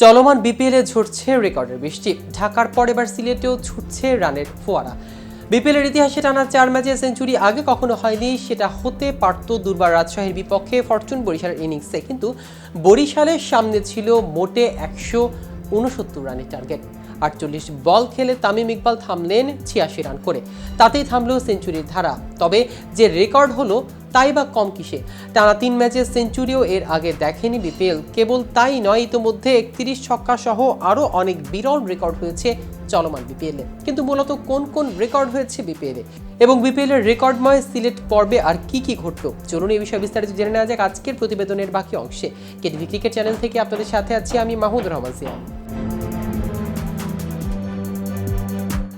চলমান বিপিএলে ঝরছে রেকর্ডের বৃষ্টি। ঢাকার পর এবার সিলেটেও ছুটছে রানের ফোয়ারা। বিপিএলের ইতিহাসে টানা 4 ম্যাচে সেঞ্চুরি আগে কখনো হয়নি। সেটা হতে পারত দুর্বার রাজশাহীর বিপক্ষে ফরচুন বরিশালের ইনিংসে, কিন্তু বরিশালের সামনে ছিল মোটে 169 রানের টার্গেট। 48 বল খেলে তামিম ইকবাল থামলেন 86 রান করে, তাতেই থামলো সেঞ্চুরির ধারা। তবে যে রেকর্ড হলো তাই বা কম কিসে? টানা 3 ম্যাচে সেঞ্চুরিও এর আগে দেখেনি বিপিএল। কেবল তাই নয়, ইতোমধ্যে 31 ছক্কা সহ আরও অনেক বিরল রেকর্ড হয়েছে চলমান বিপিএলে। কিন্তু মূলত কোন কোন রেকর্ড হয়েছে বিপিএলে এবং বিপিএলের রেকর্ডময় সিলেট পর্বে আর কি কি ঘটলো, চলুন এই বিষয়ে বিস্তারিত জেনে নেওয়া যাক আজকের প্রতিবেদনের বাকি অংশে। কেটিভি ক্রিকেট চ্যানেল থেকে আপনাদের সাথে আছি আমি মাহমুদ রহমান সিয়াম।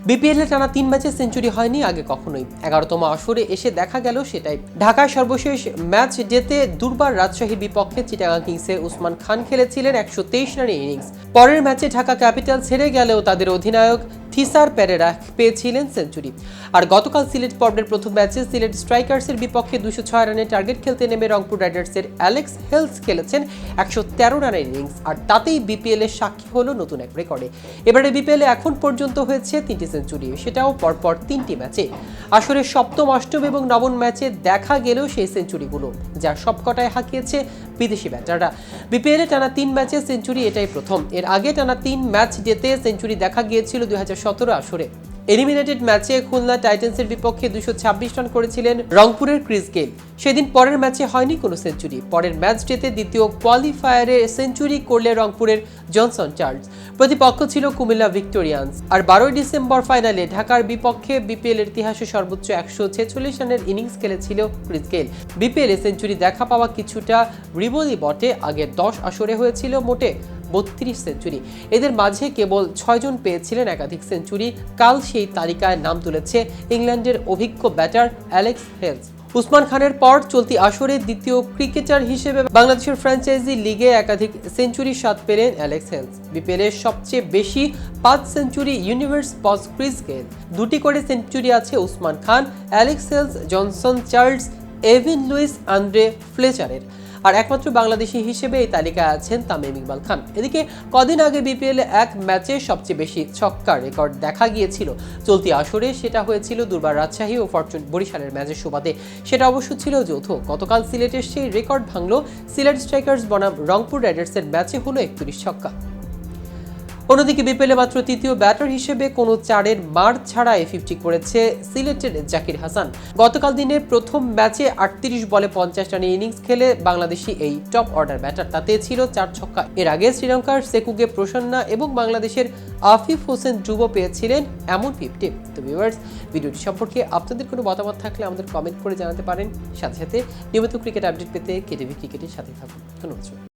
বিপিএলে টানা 3 ম্যাচে সেঞ্চুরি হয়নি আগে কখনোই। 11তম আসরে এসে দেখা গেল সেটাই। ঢাকায় সর্বশেষ ম্যাচ ডেতে দুর্বার রাজশাহীর বিপক্ষে চিটাগাং কিংসে উসমান খান খেলেছিলেন 123 রানের ইনিংস। পরের ম্যাচে ঢাকা ক্যাপিটাল ছেড়ে গেলেও তাদের অধিনায়ক থিসার পেরেরা পেয়েছিলেন সেঞ্চুরি। আর গতকাল সিলেট পর্বের প্রথম ম্যাচে সিলেট স্ট্রাইকার্সের বিপক্ষে 206 রানের টার্গেট খেলতে নেমে রংপুর রাইডার্সের অ্যালেক্স হেলস খেলেছেন 113 রানের ইনিংস। আর তাতেই বিপিএল এর সাক্ষী হলো নতুন এক রেকর্ডে। এবারে বিপিএল এ এখন পর্যন্ত হয়েছে 3টি সেঞ্চুরি, সেটাও পরপর 3টি ম্যাচে। আসলে সপ্তম, অষ্টম এবং নবম ম্যাচে দেখা গেলেও সেই সেঞ্চুরিগুলো, যার সবকটায় হাঁকিয়েছে বিদেশি ব্যাটাররা। বিপিএল এ টানা 3 ম্যাচে সেঞ্চুরি এটাই প্রথম। এর আগে টানা 3 ম্যাচ ডেতে সেঞ্চুরি দেখা গিয়েছিল 2017 আসরে। এলিমিনেটেড ম্যাচে খুলনা টাইটান্সের বিপক্ষে 226 রান করেছিলেন রংপুরের ক্রিস গেইল। সেদিন পরের ম্যাচে হয়নি কোনো সেঞ্চুরি। পরের ম্যাচ ডেতে দ্বিতীয় কোয়ালিফায়ারে সেঞ্চুরি করলে রংপুরের জনসন চার্লস। প্রতিপক্ষ ছিল কুমিল্লা ভিক্টোরিয়ান্স। আর 12 ডিসেম্বর ফাইনালে ঢাকার বিপক্ষে বিপিএল এর ইতিহাসে সর্বোচ্চ 146 রানের ইনিংস খেলেছিল ক্রিস গেইল। বিপিএল এ সেঞ্চুরি দেখা পাওয়া কিছুটা রিবলই বটে। আগের 10 আসরে হয়েছিল মোটে 32 সেঞ্চুরি। এদের মাঝে কেবল 6 জন পেয়েছিলেন একাধিক সেঞ্চুরি। কাল সেই তালিকায় নাম তুলেছে ইংল্যান্ডের অভিজ্ঞ ব্যাটার অ্যালেক্স হেলস। উসমান খানের পর চলতি আসরে দ্বিতীয় ক্রিকেটার হিসেবে বাংলাদেশের ফ্র্যাঞ্চাইজি লিগে একাধিক সেঞ্চুরির স্বাদ পেলেন অ্যালেক্স হেলস। বিপিএল এর সবচেয়ে বেশি 5 century universe boss Chris Gayle. 2টি করে সেঞ্চুরি আছে Usman Khan, Alex Hales, Johnson Charles, Evin Lewis, Andre ফ্লেচারের। আর একমাত্র বাংলাদেশি হিসেবে এই তালিকায় আছেন তামিম ইকবাল খান। এদিকে কদিন আগে বিপিএল এক ম্যাচে সবচেয়ে বেশি ছক্কার রেকর্ড দেখা গিয়েছিল চলতি আসরে। সেটা হয়েছিল দুর্বার রাজশাহী ও ফরচুন বরিশালের ম্যাচের সুবাদে। সেটা অবশ্য ছিল যৌথ। গতকাল সিলেটের সেই রেকর্ড ভাঙল সিলেট স্ট্রাইকার্স বনাম রংপুর রাইডার্সের ম্যাচে হলো 31 ছক্কা। অন্যদিকে বিপিএলে মাত্র তৃতীয় ব্যাটার হিসেবে কোনো 4-এর মার ছাড়া 50 করেছে সিলেটের জাকির হাসান। গতকাল দিনের প্রথম ম্যাচে 38 বলে 50 রানের ইনিংস খেলে বাংলাদেশি এই টপ অর্ডার ব্যাটার, তাতে ছিল 4 ছক্কা। এর আগে শ্রীলঙ্কার সেকুগে প্রসন্না এবং বাংলাদেশের আফিফ হোসেন ধ্রুব পেয়েছিলেন এমন 50। তো ভিউয়ার্স, ভিডিওটি সম্পর্কে আপনাদের কোনো মতামত থাকলে আমাদের কমেন্ট করে জানাতে পারেন। সাথে সাথে নিয়মিত ক্রিকেট আপডেট পেতে কেটিভি ক্রিকেটের সাথে থাকুন। ধন্যবাদ।